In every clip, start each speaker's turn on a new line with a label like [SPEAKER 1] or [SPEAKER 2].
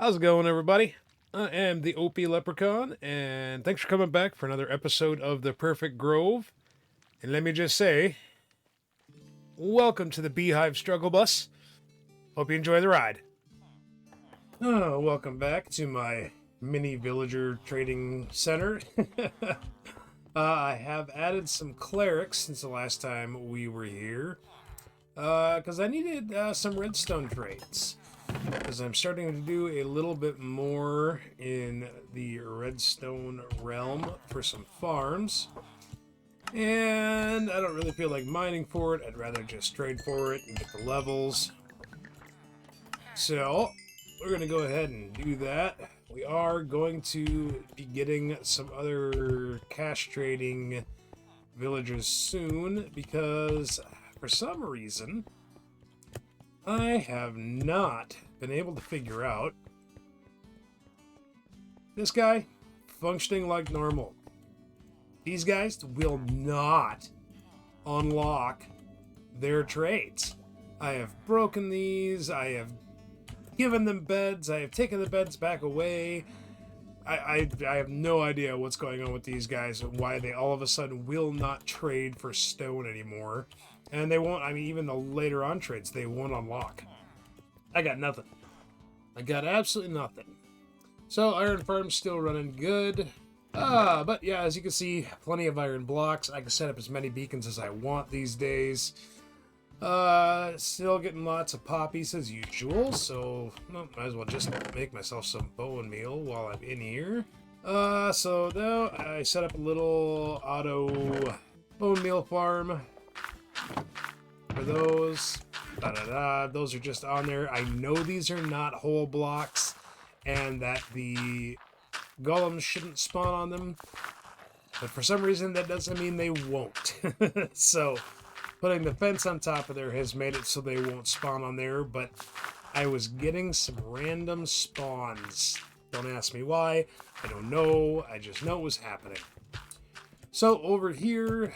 [SPEAKER 1] How's it going, everybody? I am the OP Leprechaun, and thanks for coming back for another episode of The Perfect Grove. And let me just say, welcome to the Beehive Struggle Bus. Hope you enjoy the ride. Welcome back to my mini villager trading center. I have added some clerics since the last time we were here, because I needed some redstone trades. Because I'm starting to do a little bit more in the redstone realm for some farms. And I don't really feel like mining for it. I'd rather just trade for it and get the levels. So, we're going to go ahead and do that. We are going to be getting some other cash trading villagers soon because for some reason I have not been able to figure out this guy functioning like normal. These guys will not unlock their trades. I have broken these. I have given them beds. I have taken the beds back away. I have no idea what's going on with these guys and why they all of a sudden will not trade for stone anymore. And they won't, I mean, even the later on trades, they won't unlock. I got nothing. I got absolutely nothing. So, iron farm's still running good. But yeah, as you can see, plenty of iron blocks. I can set up as many beacons as I want these days. Still getting lots of poppies as usual, so might as well just make myself some bone meal while I'm in here. So now I set up a little auto bone meal farm for those. Those are just on there. I know these are not whole blocks and that the golems shouldn't spawn on them, but for some reason that doesn't mean they won't. So putting the fence on top of there has made it so they won't spawn on there, but I was getting some random spawns. Don't ask me why. I don't know. I just know it was happening. So over here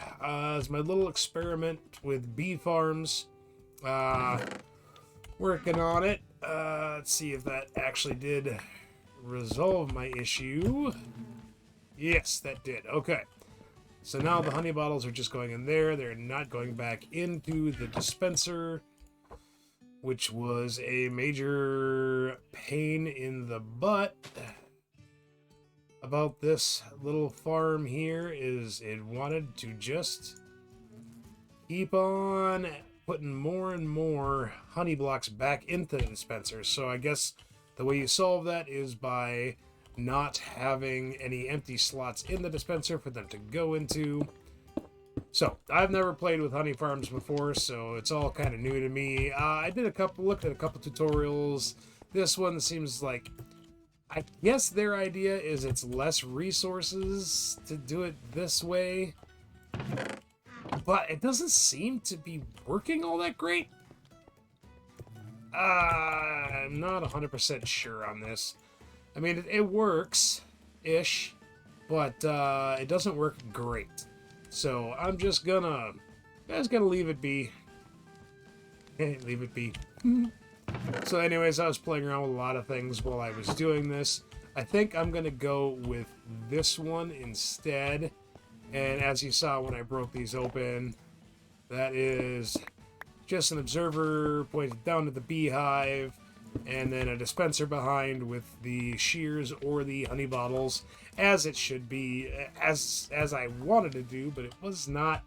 [SPEAKER 1] is my little experiment with bee farms. Working on it. Let's see if that actually did resolve my issue. Yes, that did. Okay. So now the honey bottles are just going in there. They're not going back into the dispenser, which was a major pain in the butt about this little farm here is it wanted to just keep on putting more and more honey blocks back into the dispenser. So I guess the way you solve that is by not having any empty slots in the dispenser for them to go into. So I've never played with honey farms before, so it's all kind of new to me. I looked at a couple tutorials. This one seems like, I guess their idea is it's less resources to do it this way, but it doesn't seem to be working all that great. I'm not 100% sure on this. I mean, it works-ish, but it doesn't work great. So I'm just gonna leave it be. Leave it be. So anyways, I was playing around with a lot of things while I was doing this. I think I'm gonna go with this one instead. And as you saw when I broke these open, that is just an observer pointed down to the beehive, and then a dispenser behind with the shears or the honey bottles, as it should be, as I wanted to do, but it was not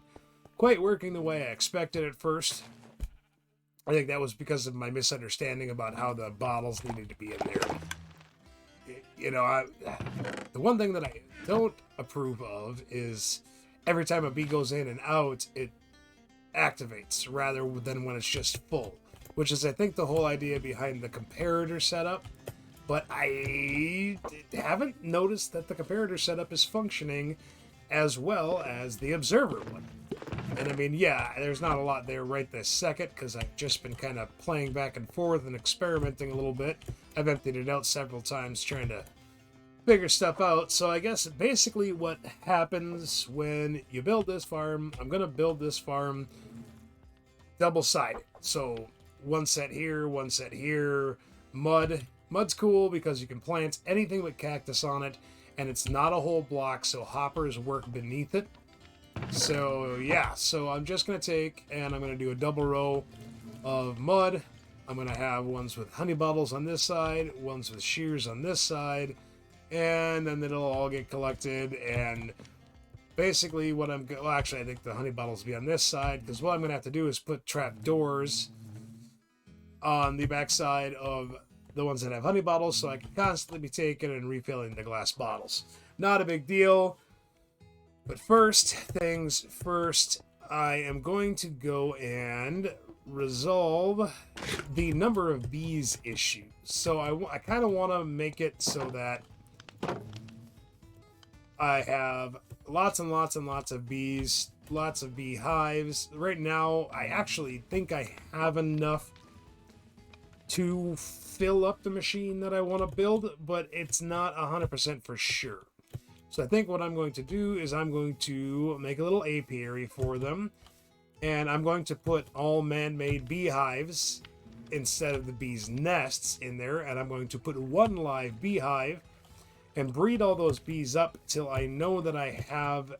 [SPEAKER 1] quite working the way I expected at first. I think that was because of my misunderstanding about how the bottles needed to be in there. You know, the one thing that I don't approve of is every time a bee goes in and out, it activates rather than when it's just full, which is I think the whole idea behind the comparator setup, but I haven't noticed that the comparator setup is functioning as well as the observer one. And I mean, yeah, there's not a lot there right this second because I've just been kind of playing back and forth and experimenting a little bit. I've emptied it out several times trying to figure stuff out. So I guess basically what happens when you build this farm, I'm going to build this farm double-sided. So one set here, mud Mud's cool because you can plant anything with cactus on it, and it's not a whole block, so hoppers work beneath it. So yeah, so I'm just gonna take and I'm gonna do a double row of mud. I'm gonna have ones with honey bottles on this side, ones with shears on this side, and then it'll all get collected. And basically, well, actually, I think the honey bottles will be on this side, because what I'm gonna have to do is put trap doors on the back side of the ones that have honey bottles, so I can constantly be taking and refilling the glass bottles. Not a big deal. But first things first, I am going to go and resolve the number of bees issue. So I kind of want to make it so that I have lots and lots and lots of bees, lots of beehives. Right now, I actually think I have enough to fill up the machine that I want to build, but it's not 100% for sure. So I think what I'm going to do is I'm going to make a little apiary for them, and I'm going to put all man-made beehives instead of the bees' nests in there, and I'm going to put one live beehive and breed all those bees up till I know that I have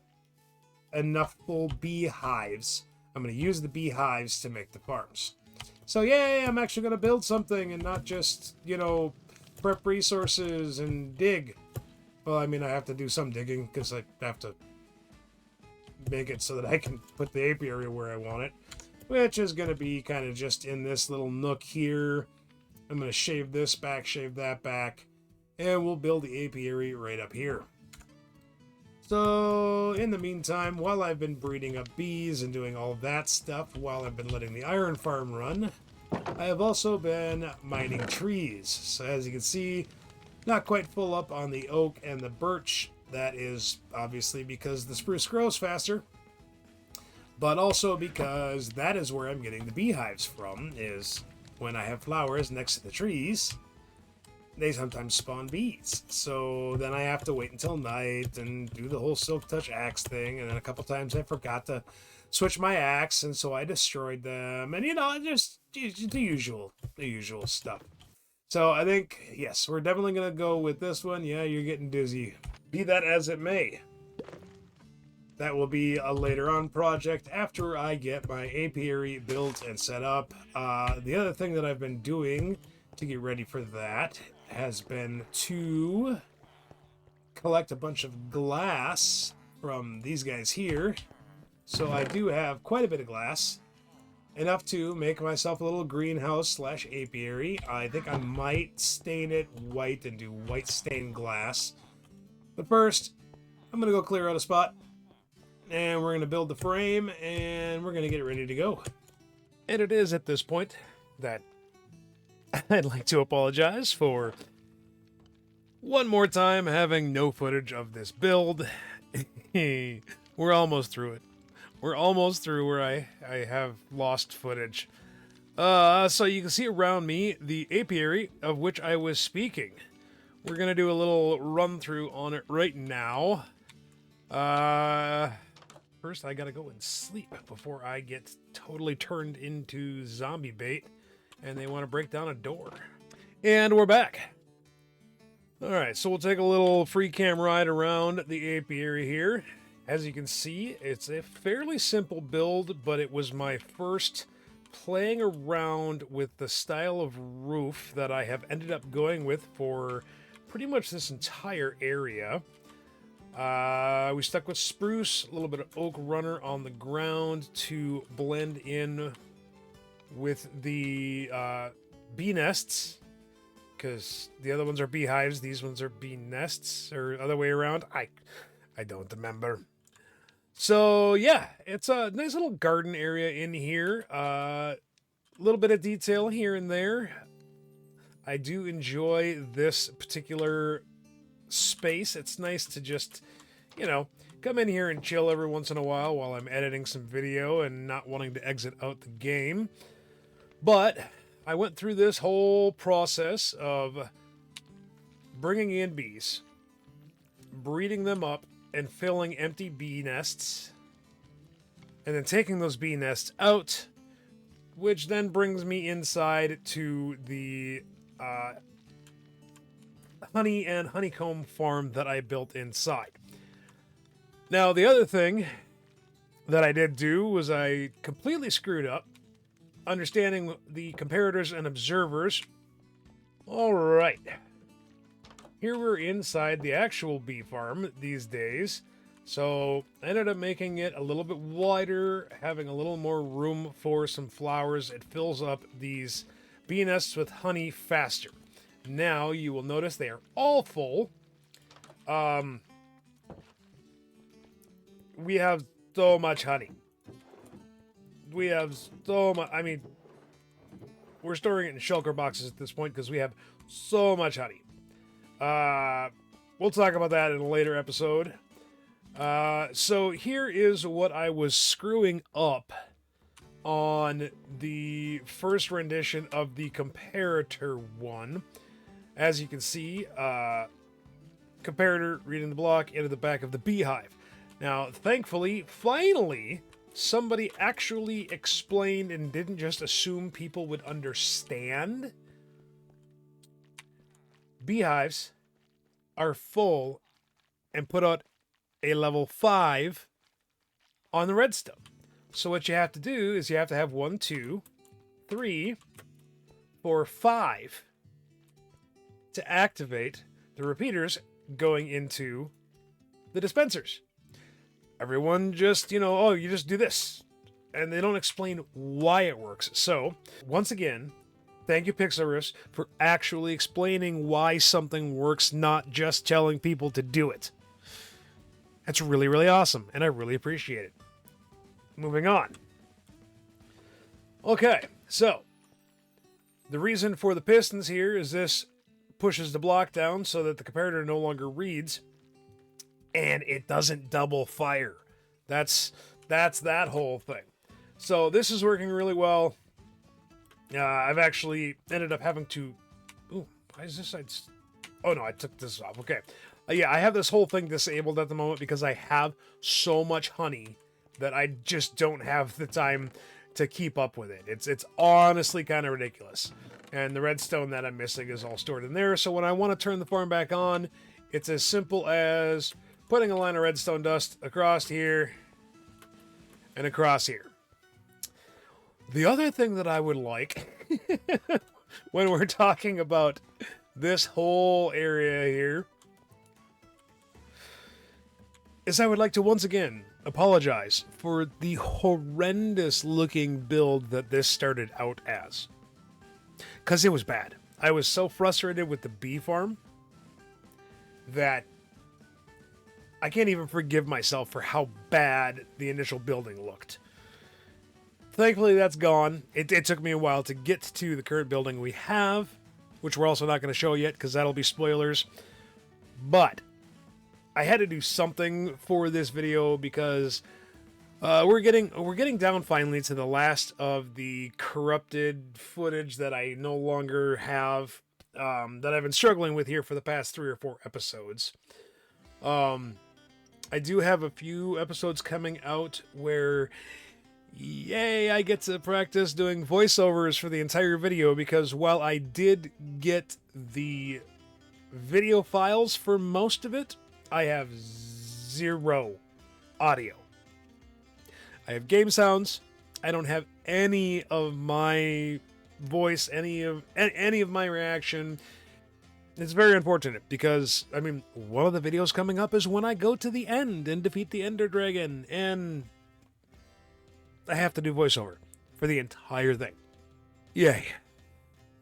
[SPEAKER 1] enough full beehives. I'm going to use the beehives to make the farms. So yay, I'm actually going to build something and not just, prep resources and dig. Well, I mean, I have to do some digging because I have to make it so that I can put the apiary where I want it, which is going to be kind of just in this little nook here. I'm going to shave this back, shave that back, and we'll build the apiary right up here. So, in the meantime, while I've been breeding up bees and doing all that stuff, while I've been letting the iron farm run, I have also been mining trees. So as you can see, not quite full up on the oak and the birch. That is obviously because the spruce grows faster, but also because that is where I'm getting the beehives from, is when I have flowers next to the trees, they sometimes spawn bees. So then I have to wait until night and do the whole silk touch axe thing, and then a couple times I forgot to switch my axe, and so I destroyed them, and just the usual stuff. So I think, yes, we're definitely going to go with this one. Yeah, you're getting dizzy. Be that as it may. That will be a later on project after I get my apiary built and set up. The other thing that I've been doing to get ready for that has been to collect a bunch of glass from these guys here. So I do have quite a bit of glass. Enough to make myself a little greenhouse / apiary. I think I might stain it white and do white stained glass. But first, I'm going to go clear out a spot. And we're going to build the frame, and we're going to get ready to go. And it is at this point that I'd like to apologize for one more time having no footage of this build. We're almost through it. We're almost through where I have lost footage. So you can see around me the apiary of which I was speaking. We're going to do a little run through on it right now. First I got to go and sleep before I get totally turned into zombie bait and they want to break down a door. And we're back. Alright, so we'll take a little free cam ride around the apiary here. As you can see, it's a fairly simple build, but it was my first playing around with the style of roof that I have ended up going with for pretty much this entire area. We stuck with spruce, a little bit of oak runner on the ground to blend in with the bee nests, because the other ones are beehives, these ones are bee nests, or other way around. I don't remember. So yeah, it's a nice little garden area in here. A little bit of detail here and there. I do enjoy this particular space. It's nice to just, come in here and chill every once in a while I'm editing some video and not wanting to exit out the game. But I went through this whole process of bringing in bees, breeding them up, and filling empty bee nests, and then taking those bee nests out, which then brings me inside to the honey and honeycomb farm that I built inside. Now, the other thing that I did do was I completely screwed up understanding the comparators and observers. All right. Here we're inside the actual bee farm these days. So I ended up making it a little bit wider, having a little more room for some flowers. It fills up these bee nests with honey faster. Now you will notice they are all full. We have so much honey. We have so much. I mean, we're storing it in shulker boxes at this point because we have so much honey. We'll talk about that in a later episode. So here is what I was screwing up on the first rendition of the comparator one. As you can see, comparator reading the block into the back of the beehive. Now, thankfully, finally, somebody actually explained and didn't just assume people would understand. Beehives are full and put out a level 5 on the redstone. So what you have to do is you have to have 1, 2, 3, 4, 5 to activate the repeaters going into the dispensers. Everyone just, oh, you just do this. And they don't explain why it works. So, once again, thank you, Pixarus, for actually explaining why something works, not just telling people to do it. That's really, really awesome, and I really appreciate it. Moving on. Okay, so the reason for the pistons here is this pushes the block down so that the comparator no longer reads, and it doesn't double fire. That's that whole thing. So this is working really well. I've actually ended up having to... Ooh, why is this... Oh, no, I took this off. Okay. Yeah, I have this whole thing disabled at the moment because I have so much honey that I just don't have the time to keep up with it. It's honestly kind of ridiculous. And the redstone that I'm missing is all stored in there. So when I want to turn the farm back on, it's as simple as putting a line of redstone dust across here and across here. The other thing that I would like when we're talking about this whole area here is I would like to once again apologize for the horrendous looking build that this started out as. Because it was bad. I was so frustrated with the bee farm that I can't even forgive myself for how bad the initial building looked. Thankfully, that's gone. It took me a while to get to the current building we have, which we're also not going to show yet because that'll be spoilers. But I had to do something for this video because we're getting down finally to the last of the corrupted footage that I no longer have, that I've been struggling with here for the past 3 or 4 episodes. I do have a few episodes coming out where, yay, I get to practice doing voiceovers for the entire video because while I did get the video files for most of it, I have 0 audio. I have game sounds. I don't have any of my voice, any of my reaction. It's very unfortunate because, I mean, one of the videos coming up is when I go to the end and defeat the Ender Dragon, and I have to do voiceover for the entire thing. Yay.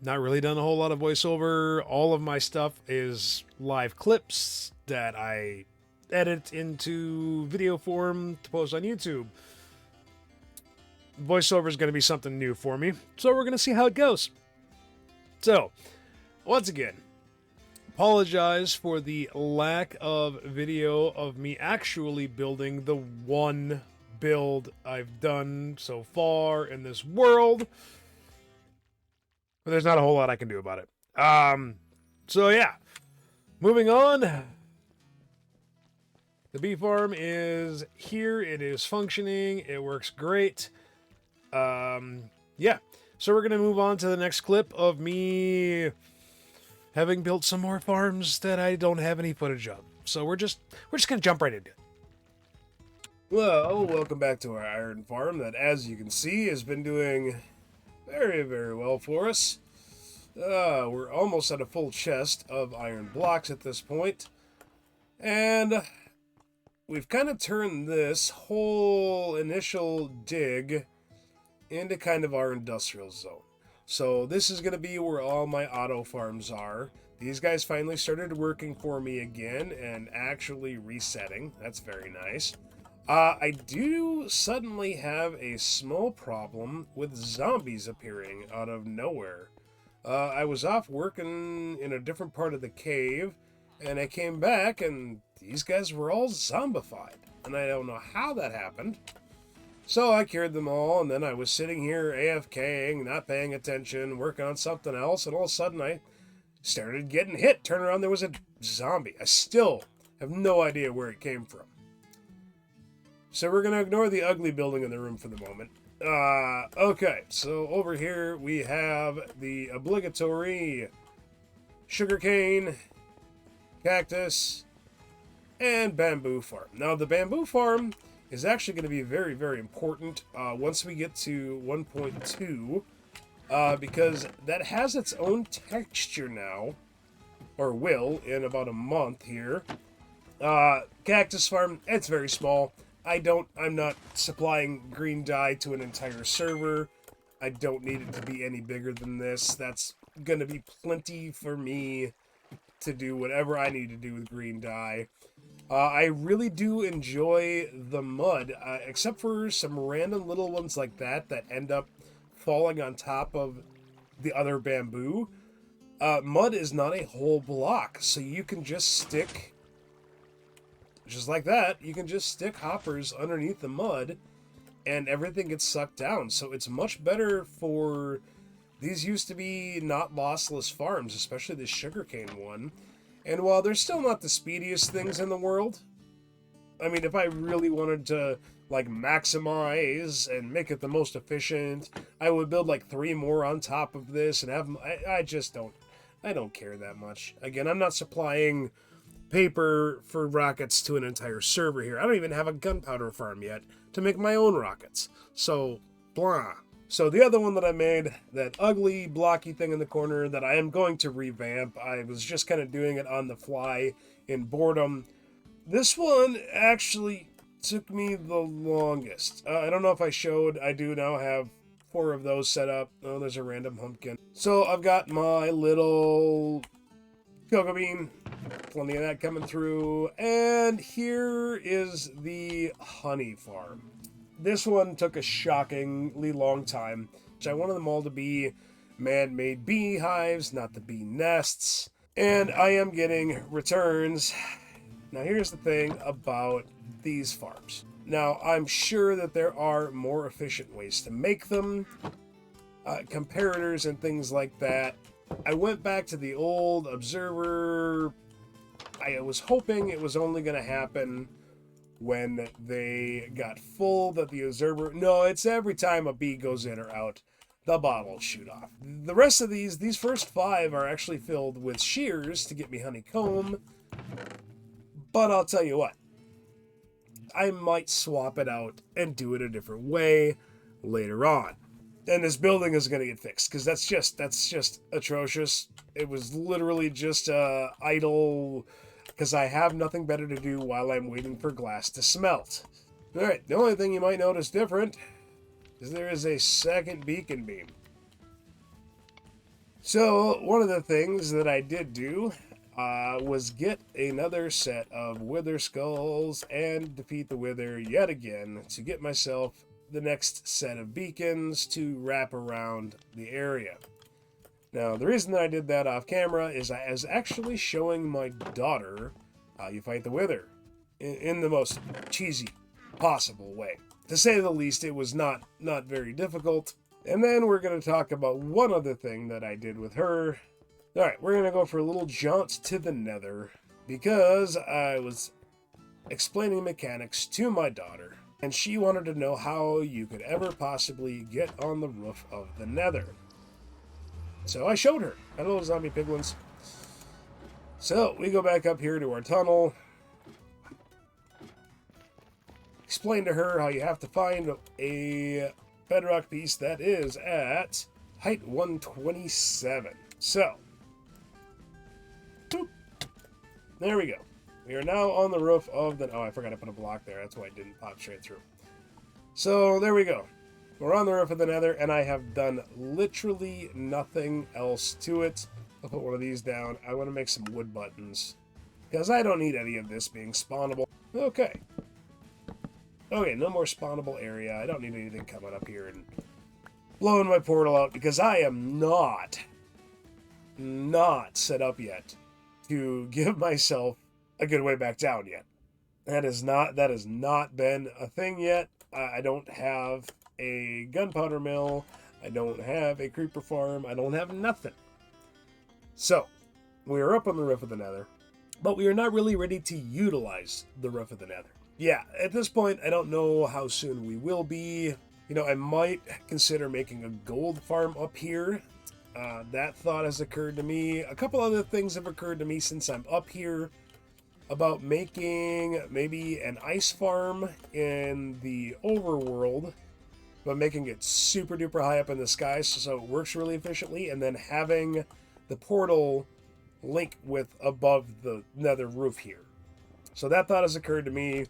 [SPEAKER 1] Not really done a whole lot of voiceover. All of my stuff is live clips that I edit into video form to post on YouTube. Voiceover is going to be something new for me, so we're going to see how it goes. So, once again, apologize for the lack of video of me actually building the one build I've done so far in this world. But there's not a whole lot I can do about it. So yeah, moving on. The bee farm is here. It is functioning. It works great. Yeah. So we're going to move on to the next clip of me having built some more farms that I don't have any footage of. So we're just gonna jump right into it. Well, welcome back to our iron farm that, as you can see, has been doing very, very well for us. We're almost at a full chest of iron blocks at this point. And we've kind of turned this whole initial dig into kind of our industrial zone. So this is going to be where all my auto farms are. These guys finally started working for me again and actually resetting. That's very nice. I do suddenly have a small problem with zombies appearing out of nowhere. I was off working in a different part of the cave, and I came back, and these guys were all zombified. And I don't know how that happened. So I cured them all, and then I was sitting here AFKing, not paying attention, working on something else, and all of a sudden I started getting hit. Turn around, there was a zombie. I still have no idea where it came from. So we're going to ignore the ugly building in the room for the moment. Okay, so over here we have the obligatory sugarcane, cactus, and bamboo farm. Now the bamboo farm is actually going to be very, very important once we get to 1.2, because that has its own texture now, or will in about a month here. Cactus farm, it's very small. I'm not supplying green dye to an entire server. I don't need it to be any bigger than this. That's going to be plenty for me to do whatever I need to do with green dye. I really do enjoy the mud, except for some random little ones like that end up falling on top of the other bamboo. Mud is not a whole block, so you can just stick, just like that, you can just stick hoppers underneath the mud and everything gets sucked down. So it's much better for, these used to be not lossless farms, especially the sugarcane one. And while they're still not the speediest things in the world, I mean, if I really wanted to, like, maximize and make it the most efficient, I would build, like, 3 more on top of this and have them. I just don't, I don't care that much. Again, I'm not supplying paper for rockets to an entire server here. I don't even have a gunpowder farm yet to make my own rockets. So, blah. So the other one that I made, that ugly, blocky thing in the corner that I am going to revamp, I was just kind of doing it on the fly in boredom. This one actually took me the longest. I don't know if I showed, I do now have 4 of those set up. Oh, there's a random pumpkin. So I've got my little cocoa bean, plenty of that coming through, and here is the honey farm. This one took a shockingly long time. I wanted them all to be man-made beehives, not the bee nests. And I am getting returns. Now here's the thing about these farms. Now I'm sure that there are more efficient ways to make them, comparators and things like that. I went back to the old observer. I was hoping it was only going to happen when they got full, that the observer... No, it's every time a bee goes in or out, the bottles shoot off. The rest of these first 5 are actually filled with shears to get me honeycomb. But I'll tell you what, I might swap it out and do it a different way later on. And this building is going to get fixed, because that's just atrocious. It was literally just idle, because I have nothing better to do while I'm waiting for glass to smelt. Alright, the only thing you might notice different is there is a second beacon beam. So, one of the things that I did do was get another set of wither skulls and defeat the wither yet again to get myself the next set of beacons to wrap around the area. Now, the reason that I did that off camera is I was actually showing my daughter how you fight the wither in the most cheesy possible way. To say the least, it was not very difficult. And then we're going to talk about one other thing that I did with her. Alright, we're going to go for a little jaunt to the nether, because I was explaining mechanics to my daughter, and she wanted to know how you could ever possibly get on the roof of the nether. So I showed her. Hello, zombie piglins. So we go back up here to our tunnel. Explain to her how you have to find a bedrock piece that is at height 127. So, boop, there we go. We are now on the roof of the... Oh, I forgot to put a block there. That's why it didn't pop straight through. So, there we go. We're on the roof of the Nether, and I have done literally nothing else to it. I'll put one of these down. I want to make some wood buttons, because I don't need any of this being spawnable. Okay. Okay, no more spawnable area. I don't need anything coming up here and blowing my portal out, because I am not set up yet to give myself a good way back down yet. That has not been a thing yet. I don't have a gunpowder mill. I don't have a creeper farm. I don't have nothing. So, we are up on the roof of the Nether, but we are not really ready to utilize the roof of the Nether. Yeah, at this point, I don't know how soon we will be. You know, I might consider making a gold farm up here. That thought has occurred to me. A couple other things have occurred to me since I'm up here about making maybe an ice farm in the overworld, but making it super duper high up in the sky so it works really efficiently, and then having the portal link with above the Nether roof here. So that thought has occurred to me,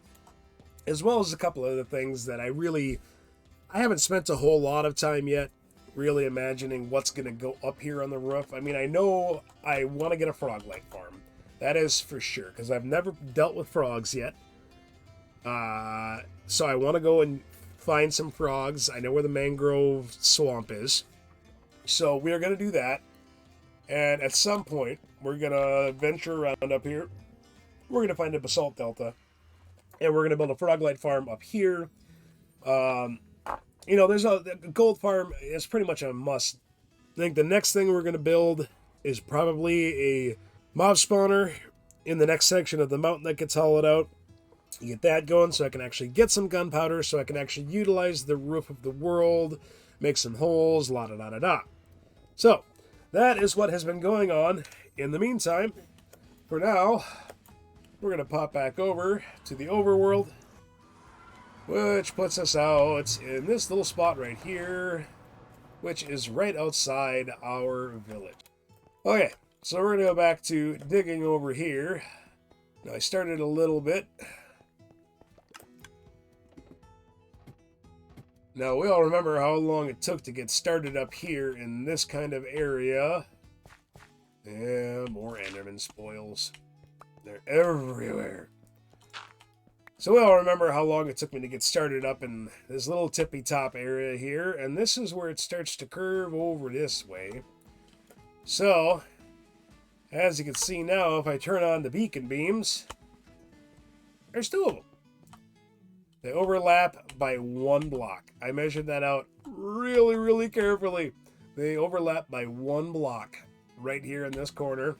[SPEAKER 1] as well as a couple other things that I haven't spent a whole lot of time yet really imagining what's going to go up here on the roof. I mean, I know I want to get a frog light farm. That is for sure, because I've never dealt with frogs yet. So I want to go and find some frogs. I know where the mangrove swamp is. So we're going to do that. And at some point, we're going to venture around up here. We're going to find a basalt delta. And we're going to build a frog light farm up here. You know, there's a gold farm is pretty much a must. I think the next thing we're going to build is probably a mob spawner in the next section of the mountain that gets hollowed out. You get that going so I can actually get some gunpowder, so I can actually utilize the roof of the world, make some holes, la-da-da-da-da. So, that is what has been going on. In the meantime, for now, we're going to pop back over to the overworld, which puts us out in this little spot right here, which is right outside our village. Okay, so we're going to go back to digging over here. Now, I started a little bit. Now, we all remember how long it took to get started up here in this kind of area. And more Enderman spoils. They're everywhere. So we all remember how long it took me to get started up in this little tippy top area here. And this is where it starts to curve over this way. So, as you can see now, if I turn on the beacon beams, there's two of them. They overlap by one block. I measured that out really, really carefully. They overlap by one block right here in this corner,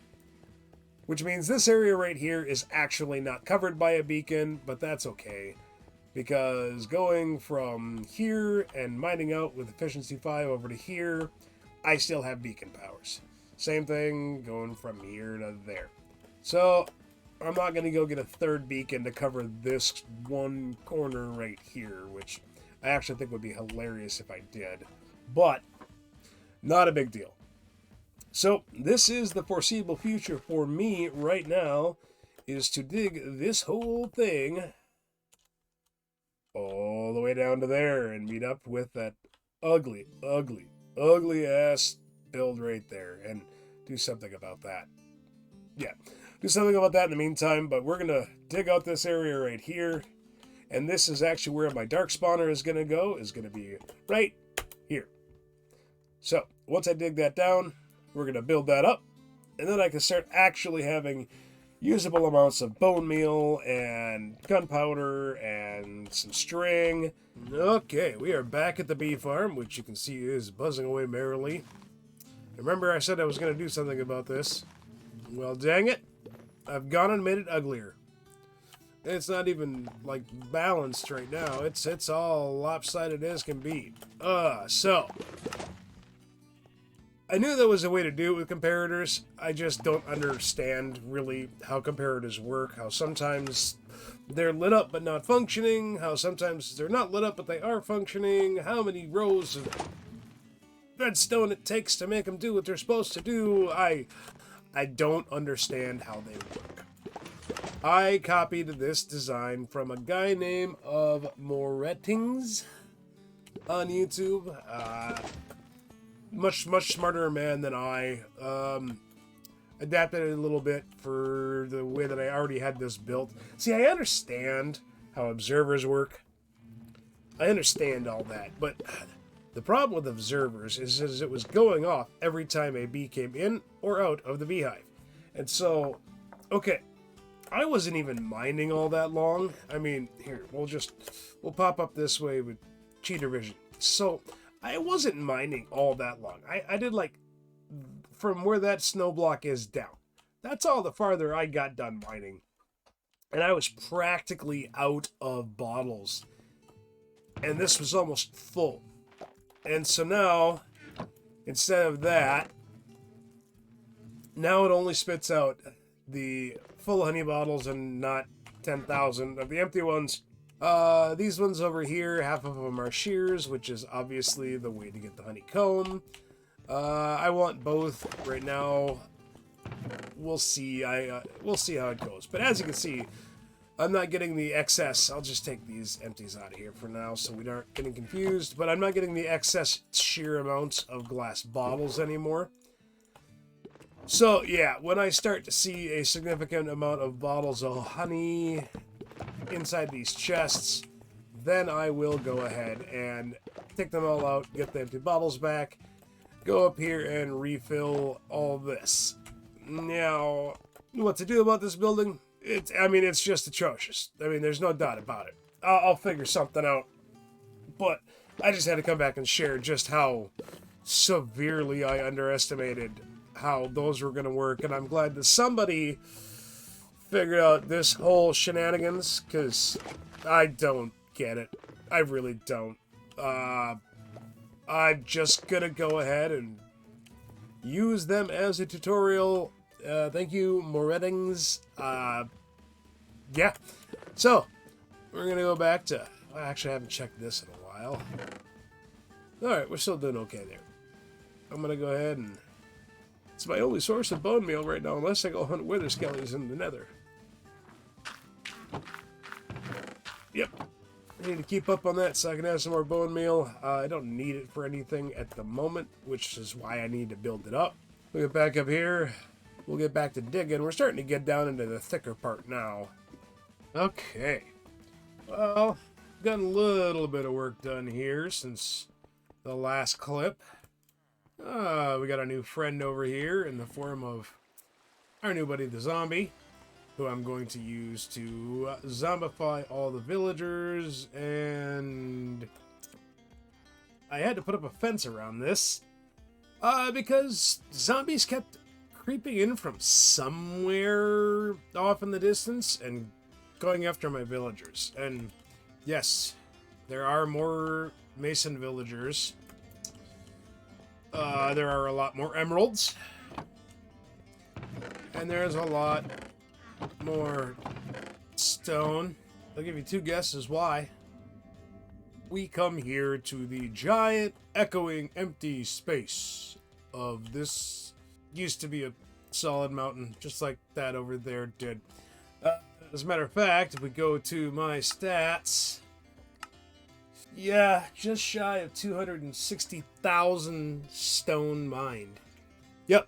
[SPEAKER 1] which means this area right here is actually not covered by a beacon, but that's okay, because going from here and mining out with efficiency 5 over to here, I still have beacon powers. Same thing going from here to there. So I'm not going to go get a third beacon to cover this one corner right here, which I actually think would be hilarious if I did. But not a big deal. So this is the foreseeable future for me right now, is to dig this whole thing all the way down to there and meet up with that ugly, ugly, ugly ass build right there and do something about that. Yeah. Do something about that in the meantime, but we're going to dig out this area right here. And this is actually where my dark spawner is going to go, is going to be right here. So, once I dig that down, we're going to build that up. And then I can start actually having usable amounts of bone meal and gunpowder and some string. Okay, we are back at the bee farm, which you can see is buzzing away merrily. Remember I said I was going to do something about this. Well, dang it. I've gone and made it uglier. It's not even, like, balanced right now. It's all lopsided as can be. So. I knew there was a way to do it with comparators. I just don't understand really how comparators work, how sometimes they're lit up but not functioning, how sometimes they're not lit up but they are functioning, how many rows of redstone it takes to make them do what they're supposed to do. I don't understand how they work. I copied this design from a guy named of Morettings on YouTube. Much smarter man than I. Adapted it a little bit for the way that I already had this built. See, I understand how observers work. I understand all that, but the problem with observers is it was going off every time a bee came in or out of the beehive. And so, okay, I wasn't even minding all that long. I mean, here, we'll pop up this way with cheater vision. So, I wasn't minding all that long. I did like from where that snow block is down. That's all the farther I got done mining. And I was practically out of bottles. And this was almost full. And so now, instead of that, now it only spits out the full honey bottles and not 10,000 of the empty ones. These ones over here, half of them are shears, which is obviously the way to get the honeycomb. I want both right now. We'll see. We'll see how it goes. But as you can see, I'm not getting the excess. I'll just take these empties out of here for now so we aren't getting confused. But I'm not getting the excess sheer amounts of glass bottles anymore. So yeah, when I start to see a significant amount of bottles of honey inside these chests, then I will go ahead and take them all out, get the empty bottles back, go up here and refill all this. Now, what to do about this building? It's just atrocious. I mean, there's no doubt about it. I'll figure something out. But I just had to come back and share just how severely I underestimated how those were going to work. And I'm glad that somebody figured out this whole shenanigans, because I don't get it. I really don't. I'm just going to go ahead and use them as a tutorial. Thank you, Morettings. Yeah. So, we're going to go back to... I actually haven't checked this in a while. Alright, we're still doing okay there. I'm going to go ahead and... It's my only source of bone meal right now, unless I go hunt wither skellies in the nether. Yep. I need to keep up on that so I can have some more bone meal. I don't need it for anything at the moment, which is why I need to build it up. We'll get back up here. We'll get back to digging. We're starting to get down into the thicker part now. Okay. Well, got a little bit of work done here since the last clip. We got a new friend over here in the form of our new buddy, the zombie, who I'm going to use to zombify all the villagers, and I had to put up a fence around this because zombies kept creeping in from somewhere off in the distance and going after my villagers. And yes, there are more mason villagers. There are a lot more emeralds. And there's a lot more stone. I'll give you two guesses why. We come here to the giant, echoing, empty space of this. Used to be a solid mountain, just like that over there did. As a matter of fact, if we go to my stats... Yeah, just shy of 260,000 stone mined. Yep.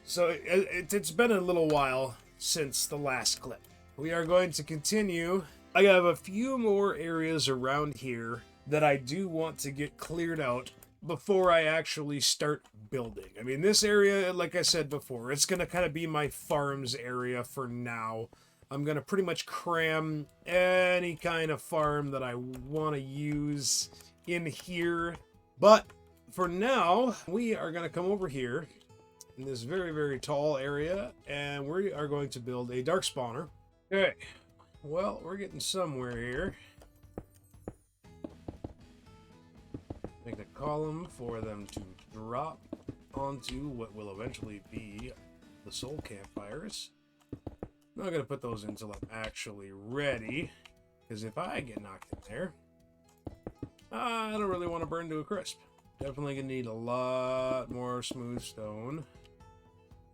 [SPEAKER 1] So it's been a little while since the last clip. We are going to continue. I have a few more areas around here that I do want to get cleared out before I actually start building. I mean, this area, like I said before, it's going to kind of be my farms area for now. I'm going to pretty much cram any kind of farm that I want to use in here. But for now, we are going to come over here in this very, very tall area, and we are going to build a dark spawner. Okay, well, we're getting somewhere here. Make a column for them to drop. onto what will eventually be the soul campfires. I'm not going to put those until I'm actually ready, because if I get knocked in there, I don't really want to burn to a crisp. Definitely going to need a lot more smooth stone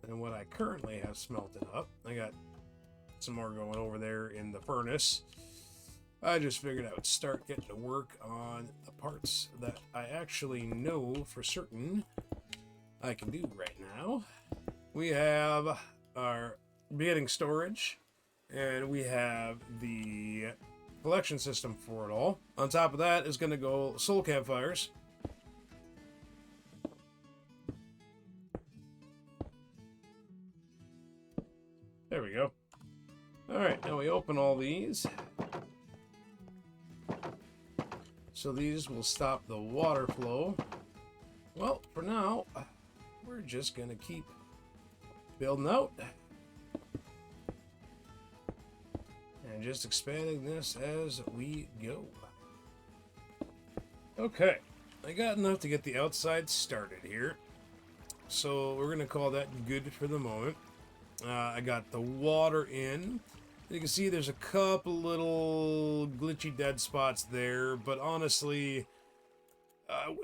[SPEAKER 1] than what I currently have smelted up. I got some more going over there in the furnace. I just figured I would start getting to work on the parts that I actually know for certain I can do right now. We have our beginning storage, and we have the collection system for it all. On top of that is going to go soul campfires. There we go. Alright, now we open all these. So these will stop the water flow. Well, for now, we're just going to keep building out. And just expanding this as we go. Okay, I got enough to get the outside started here. So we're going to call that good for the moment. I got the water in. You can see there's a couple little glitchy dead spots there, but honestly,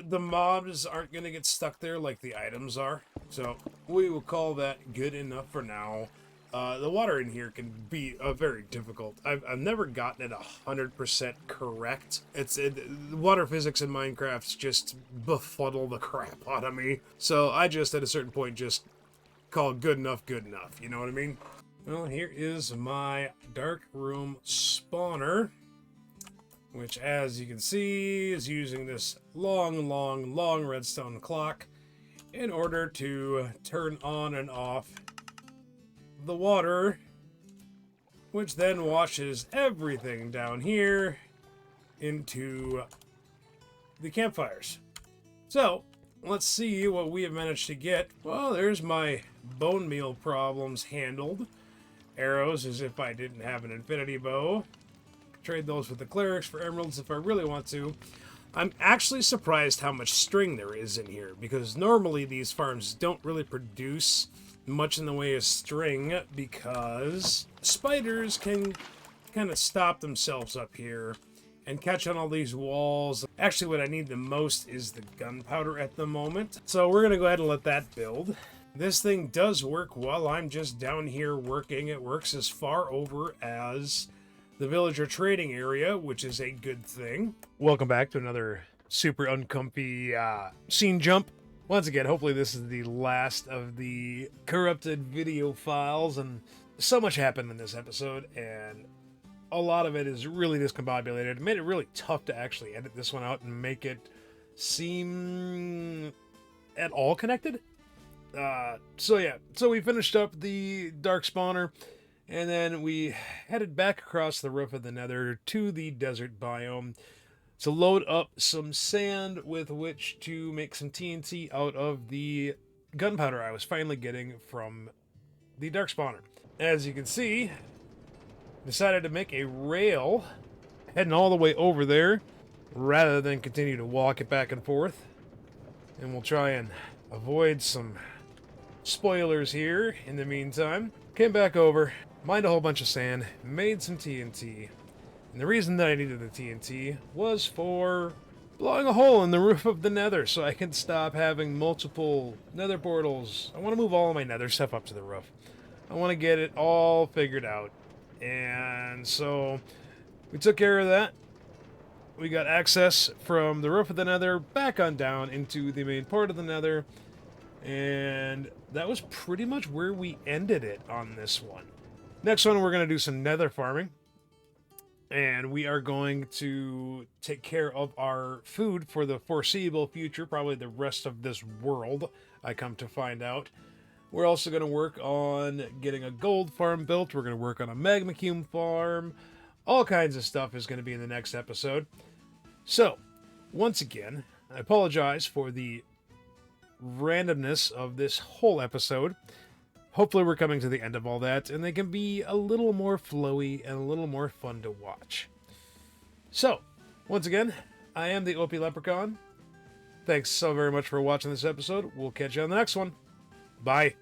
[SPEAKER 1] the mobs aren't going to get stuck there like the items are. So we will call that good enough for now. The water in here can be very difficult. I've never gotten it 100% correct. The water physics in Minecraft just befuddle the crap out of me. So I just, at a certain point, just call good enough, you know what I mean? Well, here is my dark room spawner, which, as you can see, is using this long redstone clock in order to turn on and off the water, which then washes everything down here into the campfires. So, let's see what we have managed to get. Well, there's my bone meal problems handled. Arrows, as if I didn't have an infinity bow. Trade those with the clerics for emeralds if I really want to. I'm actually surprised how much string there is in here, because normally these farms don't really produce much in the way of string, because spiders can kind of stop themselves up here and catch on all these walls. Actually, what I need the most is the gunpowder at the moment. So we're going to go ahead and let that build. This thing does work while I'm just down here working. It works as far over as the villager trading area, which is a good thing. Welcome back to another super uncomfy scene jump. Once again, hopefully this is the last of the corrupted video files, and so much happened in this episode, and a lot of it is really discombobulated. It made it really tough to actually edit this one out and make it seem at all connected. So we finished up the dark spawner, and then we headed back across the roof of the Nether to the desert biome to load up some sand with which to make some TNT out of the gunpowder I was finally getting from the dark spawner. As you can see, decided to make a rail heading all the way over there rather than continue to walk it back and forth. And we'll try and avoid some spoilers here in the meantime. Came back over, mined a whole bunch of sand, made some TNT. And the reason that I needed the TNT was for blowing a hole in the roof of the Nether so I can stop having multiple Nether portals. I want to move all of my Nether stuff up to the roof. I want to get it all figured out. And so we took care of that. We got access from the roof of the Nether back on down into the main part of the Nether. And that was pretty much where we ended it on this one. Next one, we're going to do some Nether farming. And we are going to take care of our food for the foreseeable future, probably the rest of this world, I come to find out. We're also going to work on getting a gold farm built. We're going to work on a magma cube farm. All kinds of stuff is going to be in the next episode. So, once again, I apologize for the randomness of this whole episode. Hopefully we're coming to the end of all that, and they can be a little more flowy and a little more fun to watch. So, once again, I am the OP Leprechaun. Thanks so very much for watching this episode. We'll catch you on the next one. Bye.